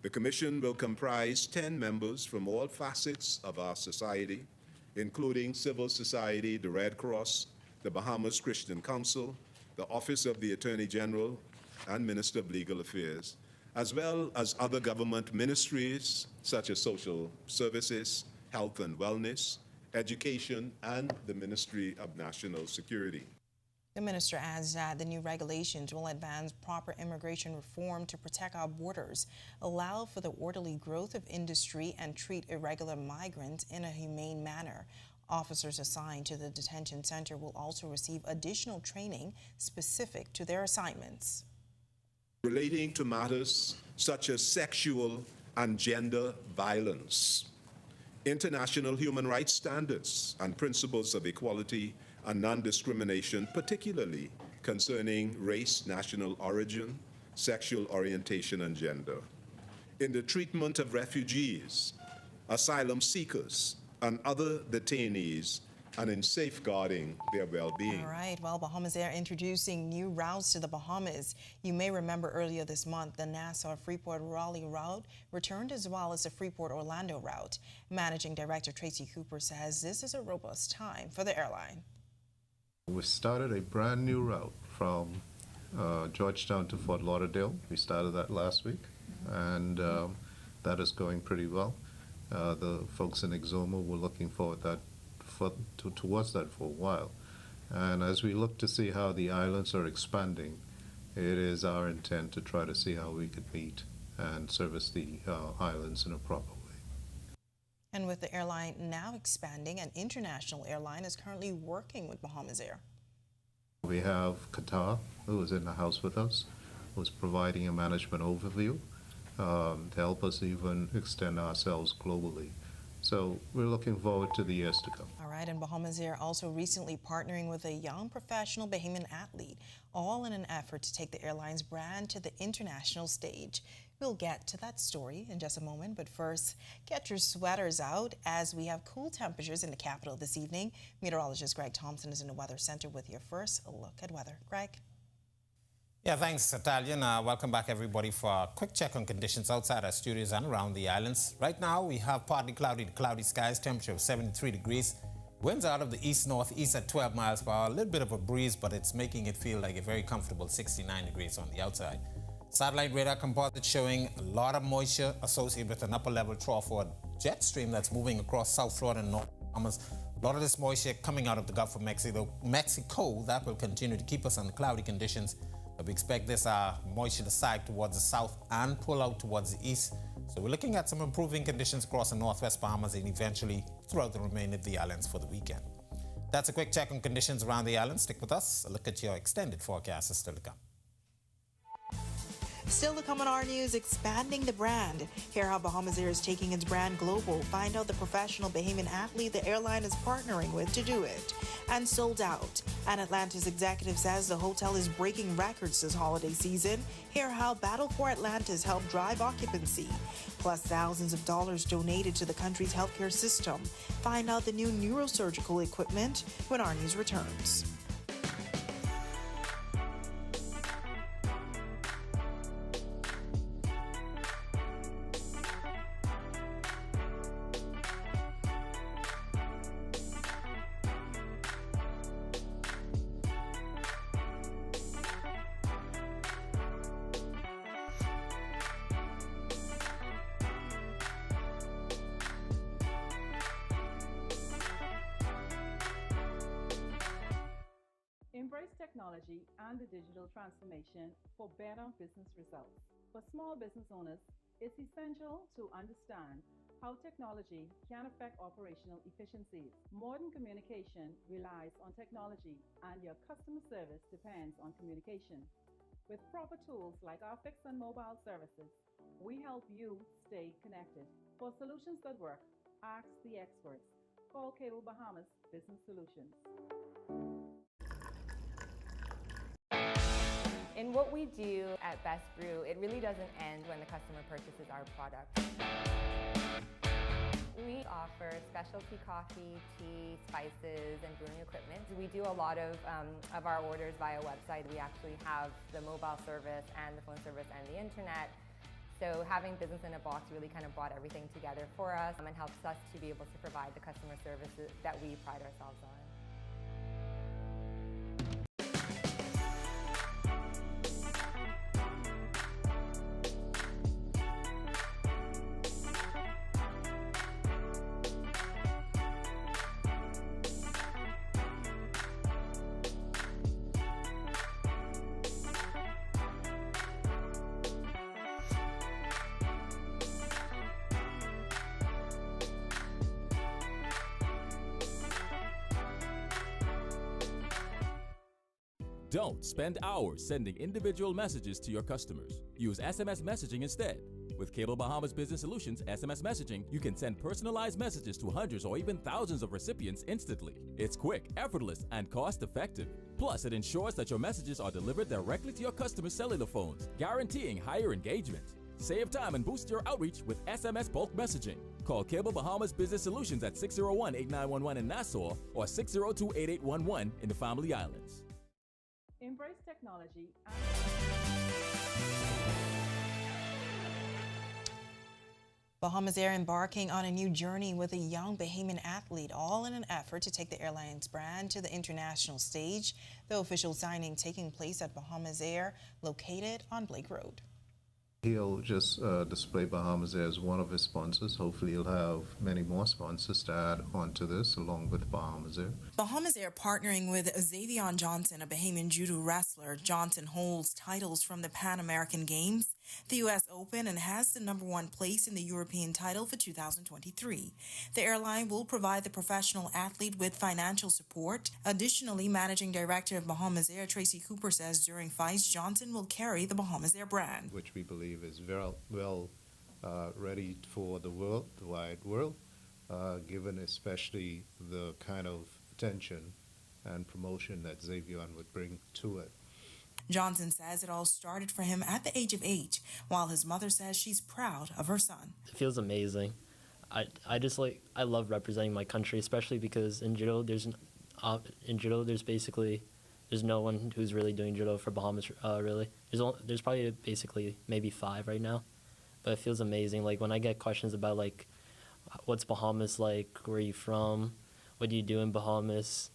The Commission will comprise 10 members from all facets of our society, including civil society, the Red Cross, the Bahamas Christian Council, the Office of the Attorney General, and Minister of Legal Affairs, as well as other government ministries such as Social Services, Health and Wellness, Education, and the Ministry of National Security. The minister adds that the new regulations will advance proper immigration reform to protect our borders, allow for the orderly growth of industry, and treat irregular migrants in a humane manner. Officers assigned to the detention center will also receive additional training specific to their assignments. Relating to matters such as sexual and gender violence, international human rights standards and principles of equality and non-discrimination, particularly concerning race, national origin, sexual orientation, and gender, in the treatment of refugees, asylum seekers, and other detainees, and in safeguarding their well-being. All right, well, Bahamas Air introducing new routes to the Bahamas. You may remember earlier this month, the Nassau Freeport-Raleigh route returned, as well as the Freeport-Orlando route. Managing Director Tracy Cooper says this is a robust time for the airline. We started a brand new route from Georgetown to Fort Lauderdale. We started that last week, and that is going pretty well. The folks in Exuma were looking forward towards that for a while. And as we look to see how the islands are expanding, it is our intent to try to see how we could meet and service the islands in a proper way. And with the airline now expanding, an international airline is currently working with Bahamas Air. We have Qatar, who is in the house with us, who's providing a management overview to help us even extend ourselves globally. So we're looking forward to the years to come. All right, and Bahamas Air also recently partnering with a young professional Bahamian athlete, all in an effort to take the airline's brand to the international stage. We'll get to that story in just a moment, but first, get your sweaters out as we have cool temperatures in the capital this evening. Meteorologist Greg Thompson is in the Weather Center with your first look at weather. Greg? Yeah, thanks, Italian. Welcome back, everybody, for a quick check on conditions outside our studios and around the islands. Right now, we have partly cloudy to cloudy skies, temperature of 73 degrees. Winds out of the east-northeast at 12 miles per hour. A little bit of a breeze, but it's making it feel like a very comfortable 69 degrees on the outside. Satellite radar composite showing a lot of moisture associated with an upper-level trough or jet stream that's moving across South Florida and North Bahamas. A lot of this moisture coming out of the Gulf of Mexico, that will continue to keep us on cloudy conditions. But we expect this moisture to sag towards the south and pull out towards the east. So we're looking at some improving conditions across the northwest Bahamas and eventually throughout the remainder of the islands for the weekend. That's a quick check on conditions around the island. Stick with us. A look at your extended forecast is still to come. Still to come on Our News, expanding the brand. Hear how Bahamas Air is taking its brand global. Find out the professional Bahamian athlete the airline is partnering with to do it. And sold out. An Atlantis executive says the hotel is breaking records this holiday season. Hear how Battle for Atlantis helped drive occupancy. Plus thousands of dollars donated to the country's healthcare system. Find out the new neurosurgical equipment when Our News returns. Embrace technology and the digital transformation for better business results. For small business owners, it's essential to understand how technology can affect operational efficiencies. Modern communication relies on technology, and your customer service depends on communication. With proper tools like our fixed and mobile services, we help you stay connected. For solutions that work, ask the experts. Call Cable Bahamas Business Solutions. In what we do at Best Brew, it really doesn't end when the customer purchases our product. We offer specialty coffee, tea, spices, and brewing equipment. We do a lot of our orders via website. We actually have the mobile service and the phone service and the internet. So having business in a box really kind of brought everything together for us and helps us to be able to provide the customer services that we pride ourselves on. Don't spend hours sending individual messages to your customers. Use SMS messaging instead. With Cable Bahamas Business Solutions SMS messaging, you can send personalized messages to hundreds or even thousands of recipients instantly. It's quick, effortless, and cost-effective. Plus, it ensures that your messages are delivered directly to your customers' cellular phones, guaranteeing higher engagement. Save time and boost your outreach with SMS bulk messaging. Call Cable Bahamas Business Solutions at 601-8911 in Nassau or 602-8811 in the Family Islands. Embrace technology and Bahamas Air embarking on a new journey with a young Bahamian athlete, all in an effort to take the airline's brand to the international stage. The official signing taking place at Bahamas Air, located on Blake Road. He'll just display Bahamas Air as one of his sponsors. Hopefully he'll have many more sponsors to add onto this along with Bahamas Air. Bahamas Air partnering with Aviation Johnson, a Bahamian judo wrestler. Johnson holds titles from the Pan American Games, the U.S. Open, and has the #1 place in the European title for 2023. The airline will provide the professional athlete with financial support. Additionally, Managing Director of Bahamas Air, Tracy Cooper, says during fights, Johnson will carry the Bahamas Air brand, which we believe is very well ready for the wide world, given especially the kind of attention and promotion that Xavier would bring to it. Johnson says it all started for him at the age of 8, while his mother says she's proud of her son. It feels amazing. I love representing my country, especially because in judo there's no one who's really doing judo for Bahamas, really. There's probably basically maybe 5 right now, but it feels amazing. Like when I get questions about like, what's Bahamas like, where are you from, what do you do in Bahamas,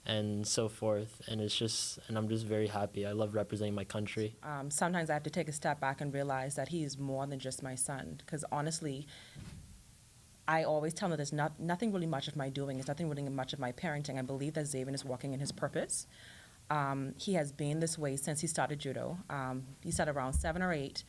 and so forth, and I'm just very happy. I love representing my country. Sometimes I have to take a step back and realize that he is more than just my son, because honestly, I always tell him that there's nothing really much of my doing, it's nothing really much of my parenting. I believe that Xavier is walking in his purpose. He has been this way since he started judo. He started around 7 or 8,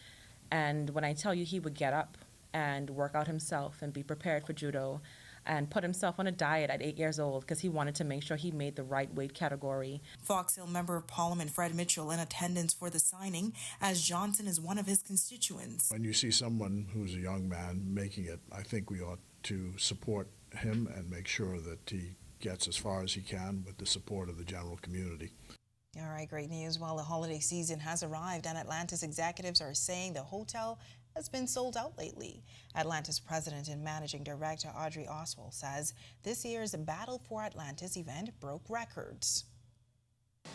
and when I tell you he would get up and work out himself and be prepared for judo and put himself on a diet at 8 years old because he wanted to make sure he made the right weight category. Fox Hill Member of Parliament Fred Mitchell in attendance for the signing, as Johnson is one of his constituents. When you see someone who's a young man making it, I think we ought to support him and make sure that he gets as far as he can with the support of the general community. All right, great news. While the holiday season has arrived and Atlantis executives are saying the hotel has been sold out lately. Atlantis President and Managing Director Audrey Oswald says this year's Battle for Atlantis event broke records.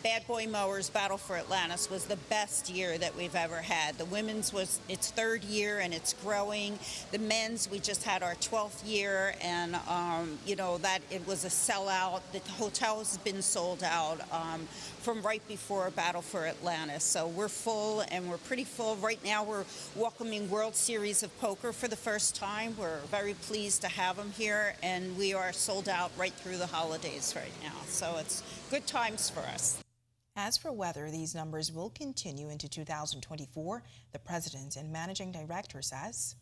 Bad Boy Mowers Battle for Atlantis was the best year that we've ever had. The women's was its 3rd year and it's growing. The men's, we just had our 12th year, and that it was a sellout. The hotel has been sold out from right before Battle for Atlantis. So we're full, and we're pretty full. Right now we're welcoming World Series of Poker for the first time. We're very pleased to have them here, and we are sold out right through the holidays right now. So it's good times for us. As for weather, these numbers will continue into 2024, the president and managing director says.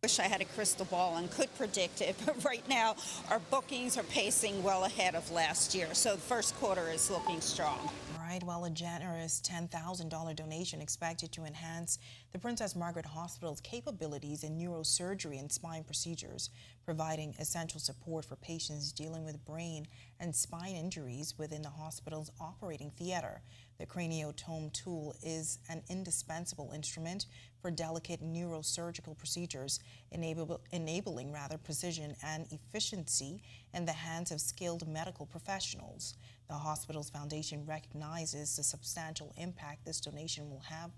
Wish I had a crystal ball and could predict it, but right now our bookings are pacing well ahead of last year, so the first quarter is looking strong. All right, while a generous $10,000 donation expected to enhance the Princess Margaret Hospital's capabilities in neurosurgery and spine procedures, providing essential support for patients dealing with brain and spine injuries within the hospital's operating theater. The craniotome tool is an indispensable instrument for delicate neurosurgical procedures, enabling precision and efficiency in the hands of skilled medical professionals. The hospital's foundation recognizes the substantial impact this donation will have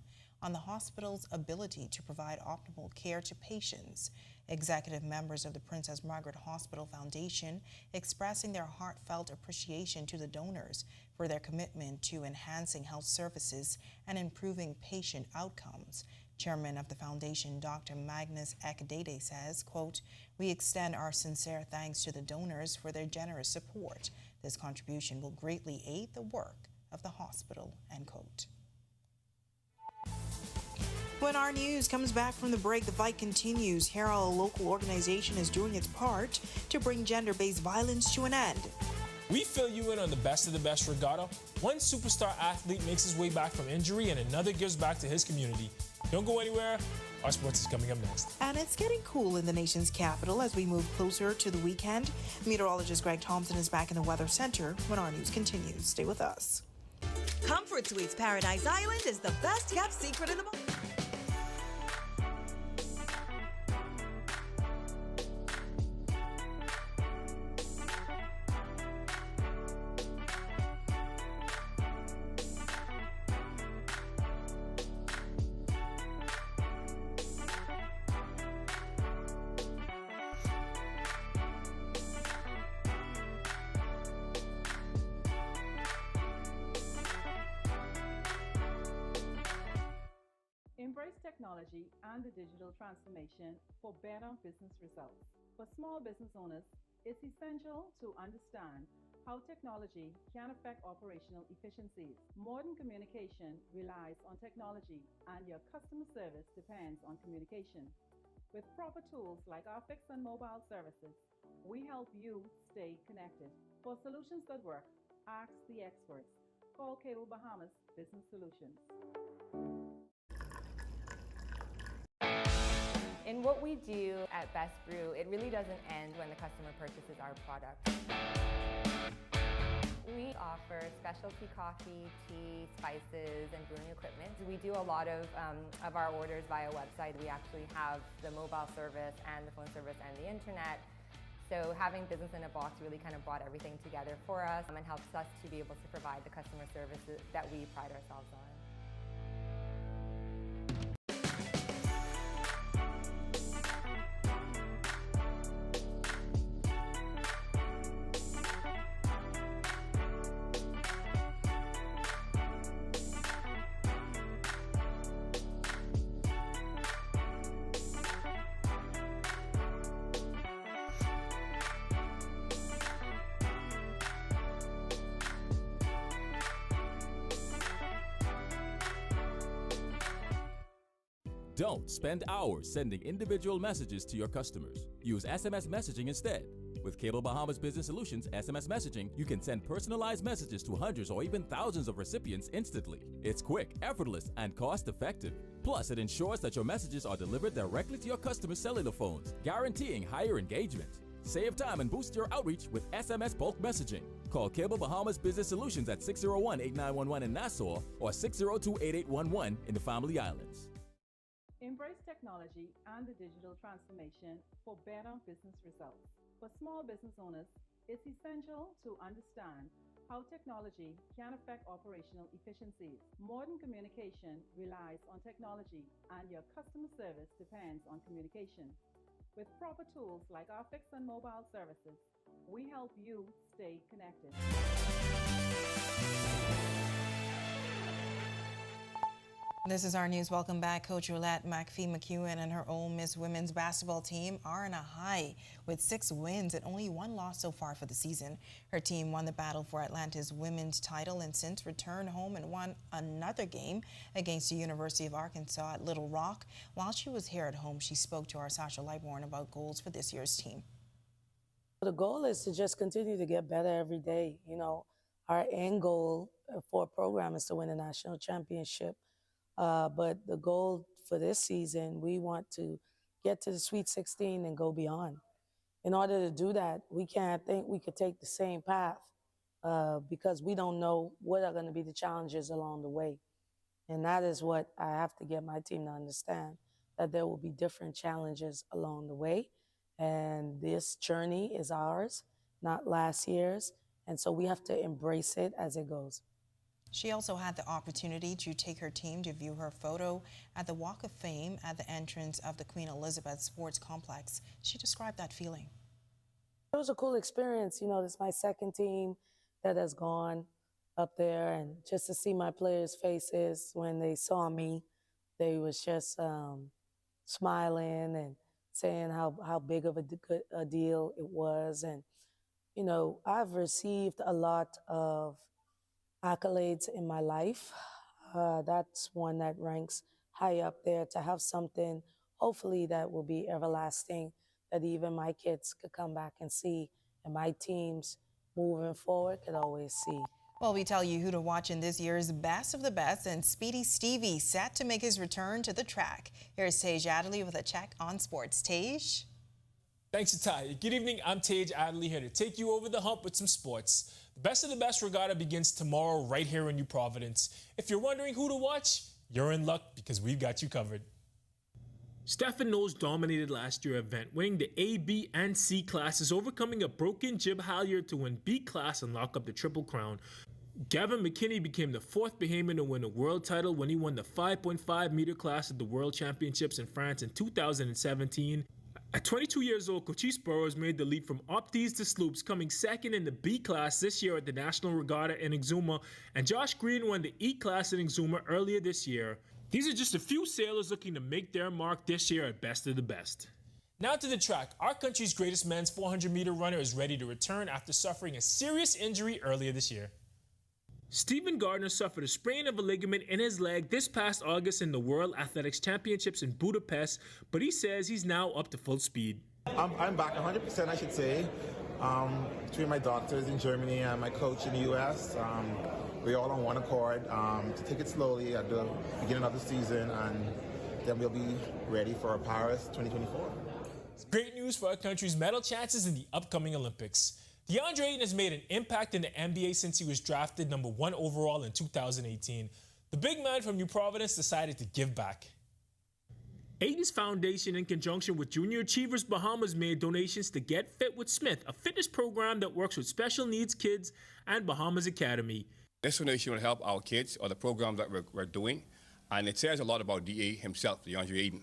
on the hospital's ability to provide optimal care to patients. Executive members of the Princess Margaret Hospital Foundation expressing their heartfelt appreciation to the donors for their commitment to enhancing health services and improving patient outcomes. Chairman of the foundation, Dr. Magnus Ekadede, says, quote, "We extend our sincere thanks to the donors for their generous support. This contribution will greatly aid the work of the hospital," end quote. When our news comes back from the break, the fight continues. Here, a local organization is doing its part to bring gender-based violence to an end. We fill you in on the best regatta. One superstar athlete makes his way back from injury and another gives back to his community. Don't go anywhere. Our sports is coming up next. And it's getting cool in the nation's capital as we move closer to the weekend. Meteorologist Greg Thompson is back in the Weather Center when our news continues. Stay with us. Comfort Suites Paradise Island is the best kept secret in the world. Embrace technology and the digital transformation for better business results. For small business owners, it's essential to understand how technology can affect operational efficiencies. Modern communication relies on technology, and your customer service depends on communication. With proper tools like our fixed and mobile services, we help you stay connected. For solutions that work, ask the experts. Call Cable Bahamas Business Solutions. In what we do at Best Brew, it really doesn't end when the customer purchases our product. We offer specialty coffee, tea, spices, and brewing equipment. We do a lot of our orders via website. We actually have the mobile service and the phone service and the internet. So having business in a box really kind of brought everything together for us and helps us to be able to provide the customer services that we pride ourselves on. Don't spend hours sending individual messages to your customers. Use SMS messaging instead. With Cable Bahamas Business Solutions SMS messaging, you can send personalized messages to hundreds or even thousands of recipients instantly. It's quick, effortless, and cost-effective. Plus, it ensures that your messages are delivered directly to your customers' cellular phones, guaranteeing higher engagement. Save time and boost your outreach with SMS bulk messaging. Call Cable Bahamas Business Solutions at 601-8911 in Nassau or 602-8811 in the Family Islands. Embrace technology and the digital transformation for better business results. For small business owners, it's essential to understand how technology can affect operational efficiencies. Modern communication relies on technology, and your customer service depends on communication. With proper tools like our fixed and mobile services, we help you stay connected. This is our news. Welcome back. Coach Roulette McPhee-McEwen and her Ole Miss women's basketball team are in a high with 6 wins and only 1 loss so far for the season. Her team won the battle for Atlantis women's title and since returned home and won another game against the University of Arkansas at Little Rock. While she was here at home, she spoke to our Sasha Lightborn about goals for this year's team. The goal is to just continue to get better every day. You know, our end goal for a program is to win a national championship. But the goal for this season, we want to get to the Sweet 16 and go beyond. In order to do that, we can't think we could take the same path because we don't know what are going to be the challenges along the way. And that is what I have to get my team to understand, that there will be different challenges along the way. And this journey is ours, not last year's. And so we have to embrace it as it goes. She also had the opportunity to take her team to view her photo at the Walk of Fame at the entrance of the Queen Elizabeth Sports Complex. She described that feeling. It was a cool experience. You know, this is my second team that has gone up there, and just to see my players' faces when they saw me, they was just smiling and saying how big of a deal it was. And, you know, I've received a lot of accolades in my life. That's one that ranks high up there, to have something, hopefully, that will be everlasting, that even my kids could come back and see, and my teams moving forward could always see. Well, we tell you who to watch in this year's Best of the Best, and Speedy Stevie set to make his return to the track. Here's Tej Adderley with a check on sports. Tej? Thanks, Ty. Good evening. I'm Tej Adderley here to take you over the hump with some sports. The Best of the Best regatta begins tomorrow right here in New Providence. If you're wondering who to watch, you're in luck because we've got you covered. Stefan Knowles dominated last year's event, winning the A, B, and C classes, overcoming a broken jib halyard to win B class and lock up the Triple Crown. Gavin McKinney became the fourth Bahamian to win a world title when he won the 5.5 meter class at the World Championships in France in 2017. At 22 years old, Cochise Burrows made the leap from opties to sloops, coming second in the B class this year at the National Regatta in Exuma, and Josh Green won the E class in Exuma earlier this year. These are just a few sailors looking to make their mark this year at Best of the Best. Now to the track. Our country's greatest men's 400-meter runner is ready to return after suffering a serious injury earlier this year. Stephen Gardner suffered a sprain of a ligament in his leg this past August in the World Athletics Championships in Budapest, but he says he's now up to full speed. I'm back 100%, I should say. Between my doctors in Germany and my coach in the U.S., we're all on one accord to take it slowly at the beginning of the season, and then we'll be ready for Paris 2024. It's great news for our country's medal chances in the upcoming Olympics. DeAndre Ayton has made an impact in the NBA since he was drafted number 1 overall in 2018. The big man from New Providence decided to give back. Ayton's foundation, in conjunction with Junior Achievers Bahamas, made donations to Get Fit with Smith, a fitness program that works with special needs kids, and Bahamas Academy. This donation will help our kids or the program that we're doing, and it says a lot about DA himself, DeAndre Ayton.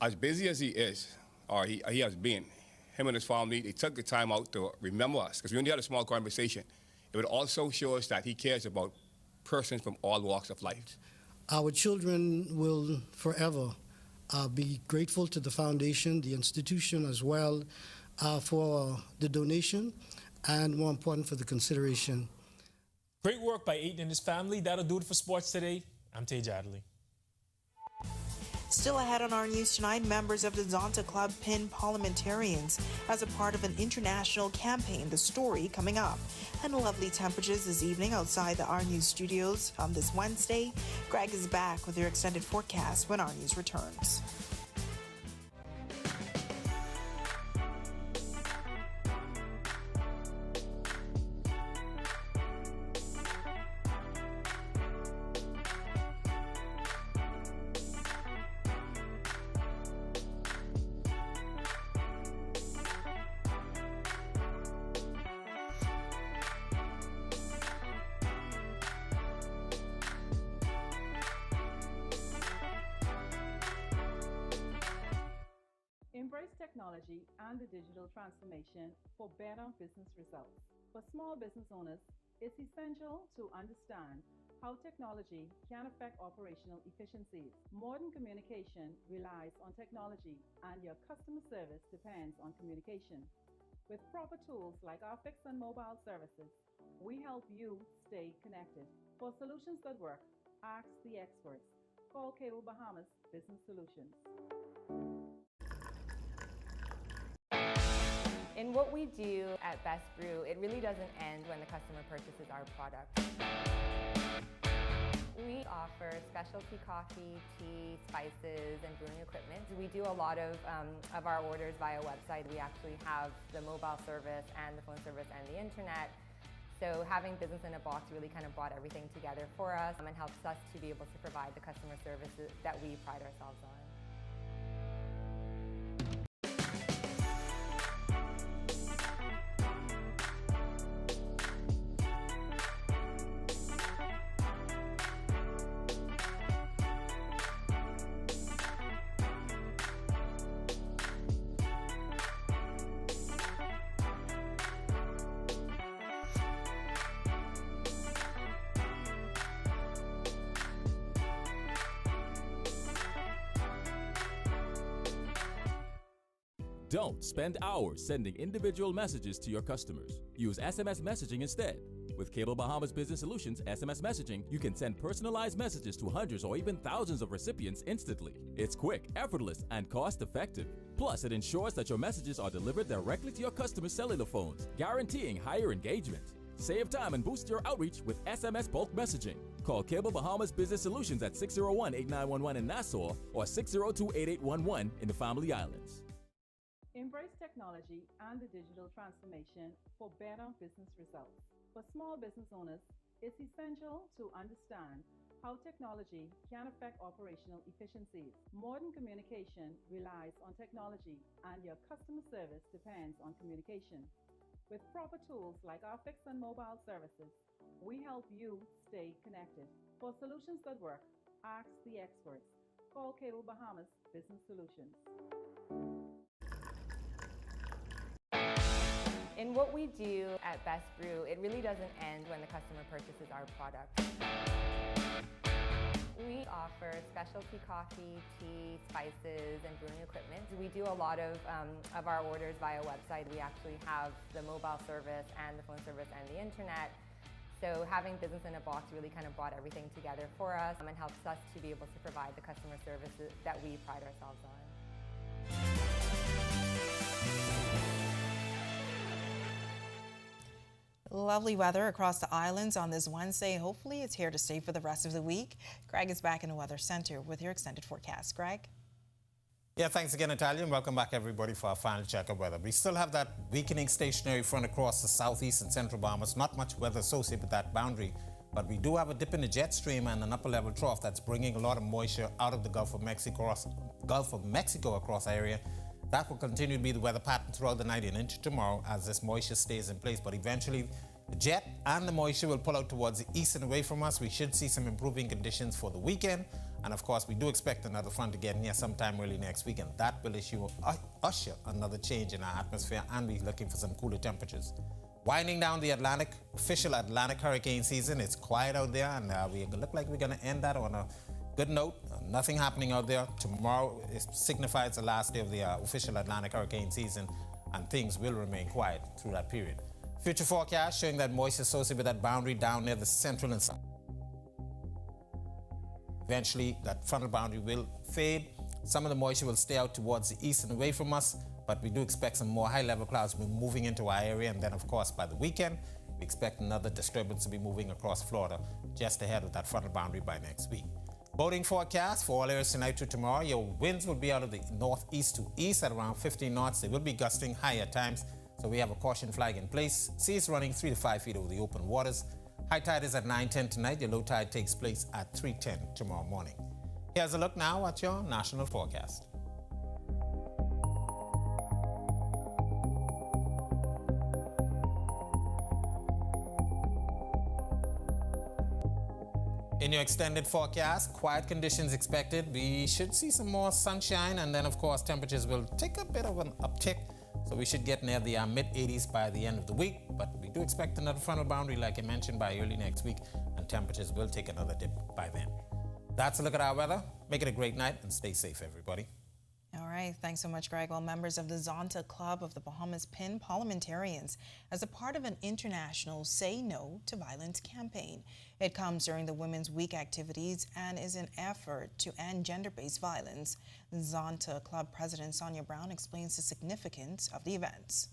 As busy as he is, or he has been, him and his family, they took the time out to remember us, because we only had a small conversation. It would also show us that he cares about persons from all walks of life. Our children will forever be grateful to the foundation, the institution as well, for the donation, and more important, for the consideration. Great work by Ayton and his family. That'll do it for sports today. I'm Tej Adderley. Still ahead on our news tonight, members of the Zonta Club pin parliamentarians as a part of an international campaign. The story coming up. And lovely temperatures this evening outside the Our News studios on this Wednesday. Greg is back with your extended forecast when Our News returns. Embrace technology and the digital transformation for better business results. For small business owners, it's essential to understand how technology can affect operational efficiencies. Modern communication relies on technology, and your customer service depends on communication. With proper tools like our fixed and mobile services, we help you stay connected. For solutions that work, ask the experts. Call Cable Bahamas Business Solutions. In what we do at Best Brew, it really doesn't end when the customer purchases our product. We offer specialty coffee, tea, spices, and brewing equipment. We do a lot of our orders via website. We actually have the mobile service and the phone service and the internet. So having business in a box really kind of brought everything together for us and helps us to be able to provide the customer services that we pride ourselves on. Don't spend hours sending individual messages to your customers. Use SMS messaging instead. With Cable Bahamas Business Solutions SMS messaging, you can send personalized messages to hundreds or even thousands of recipients instantly. It's quick, effortless, and cost-effective. Plus, it ensures that your messages are delivered directly to your customers' cellular phones, guaranteeing higher engagement. Save time and boost your outreach with SMS bulk messaging. Call Cable Bahamas Business Solutions at 601-8911 in Nassau or 602-8811 in the Family Islands. Embrace technology and the digital transformation for better business results. For small business owners, it's essential to understand how technology can affect operational efficiencies. Modern communication relies on technology, and your customer service depends on communication. With proper tools like our fixed and mobile services, we help you stay connected. For solutions that work, ask the experts. Call Cable Bahamas Business Solutions. In what we do at Best Brew, it really doesn't end when the customer purchases our product. We offer specialty coffee, tea, spices, and brewing equipment. We do a lot of our orders via website. We actually have the mobile service and the phone service and the internet. So having business in a box really kind of brought everything together for us and helps us to be able to provide the customer services that we pride ourselves on. Lovely weather across the islands on this Wednesday. Hopefully it's here to stay for the rest of the week. Greg is back in the Weather Center with your extended forecast. Greg? Yeah, thanks again, Natalia, and welcome back, everybody, for our final check of weather. We still have that weakening stationary front across the southeast and central Bahamas. Not much weather associated with that boundary, but we do have a dip in the jet stream and an upper-level trough that's bringing a lot of moisture out of the Gulf of Mexico across our area. That will continue to be the weather pattern throughout the night and into tomorrow as this moisture stays in place. But eventually, the jet and the moisture will pull out towards the east and away from us. We should see some improving conditions for the weekend. And of course, we do expect another front to get in here sometime early next week. And that will usher another change in our atmosphere, and we're looking for some cooler temperatures. Winding down the official Atlantic hurricane season. It's quiet out there, and we look like we're going to end that on a good note. Nothing happening out there. Tomorrow signifies the last day of the official Atlantic hurricane season, and things will remain quiet through that period. Future forecast showing that moisture associated with that boundary down near the central and south. Eventually, that frontal boundary will fade. Some of the moisture will stay out towards the east and away from us, but we do expect some more high-level clouds to be moving into our area, and then, of course, by the weekend, we expect another disturbance to be moving across Florida just ahead of that frontal boundary by next week. Boating forecast for all areas tonight to tomorrow. Your winds will be out of the northeast to east at around 15 knots. They will be gusting high at times, so we have a caution flag in place. Seas running 3 to 5 feet over the open waters. High tide is at 9:10 tonight. Your low tide takes place at 3:10 tomorrow morning. Here's a look now at your national forecast. In your extended forecast, quiet conditions expected. We should see some more sunshine, and then, of course, temperatures will take a bit of an uptick. So we should get near the mid-80s by the end of the week. But we do expect another frontal boundary, like I mentioned, by early next week, and temperatures will take another dip by then. That's a look at our weather. Make it a great night, and stay safe, everybody. All right, thanks so much, Greg. Well, members of the Zonta Club of the Bahamas pin parliamentarians as a part of an international Say No to Violence campaign. It comes during the Women's Week activities and is an effort to end gender-based violence. Zonta Club President Sonia Brown explains the significance of the events.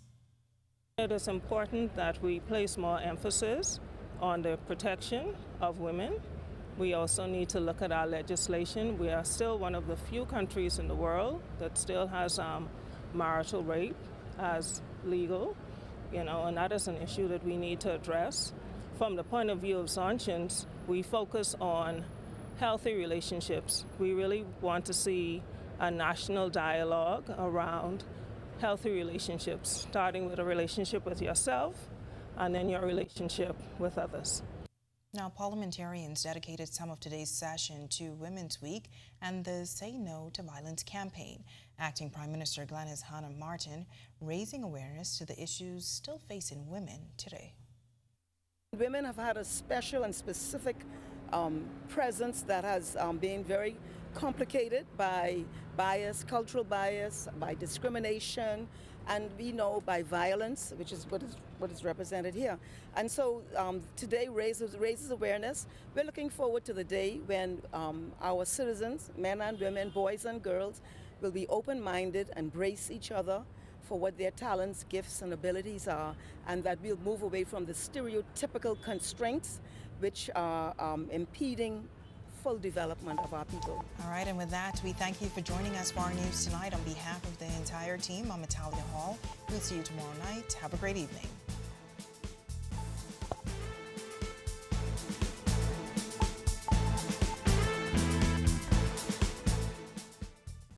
It is important that we place more emphasis on the protection of women. We also need to look at our legislation. We are still one of the few countries in the world that still has marital rape as legal, and that is an issue that we need to address. From the point of view of Zontians, we focus on healthy relationships. We really want to see a national dialogue around healthy relationships, starting with a relationship with yourself and then your relationship with others. Now, parliamentarians dedicated some of today's session to Women's Week and the Say No to Violence campaign. Acting Prime Minister Glenys Hannah Martin raising awareness to the issues still facing women today. Women have had a special and specific presence that has been very complicated by bias, cultural bias, by discrimination, And we know by violence, which is what is represented here. And so today raises awareness. We're looking forward to the day when our citizens, men and women, boys and girls, will be open-minded, embrace each other for what their talents, gifts, and abilities are, and that we'll move away from the stereotypical constraints which are impeding full development of our people. All right, and with that, we thank you for joining us for our news tonight. On behalf of the entire team, I'm Natalia Hall. We'll see you tomorrow night. Have a great evening.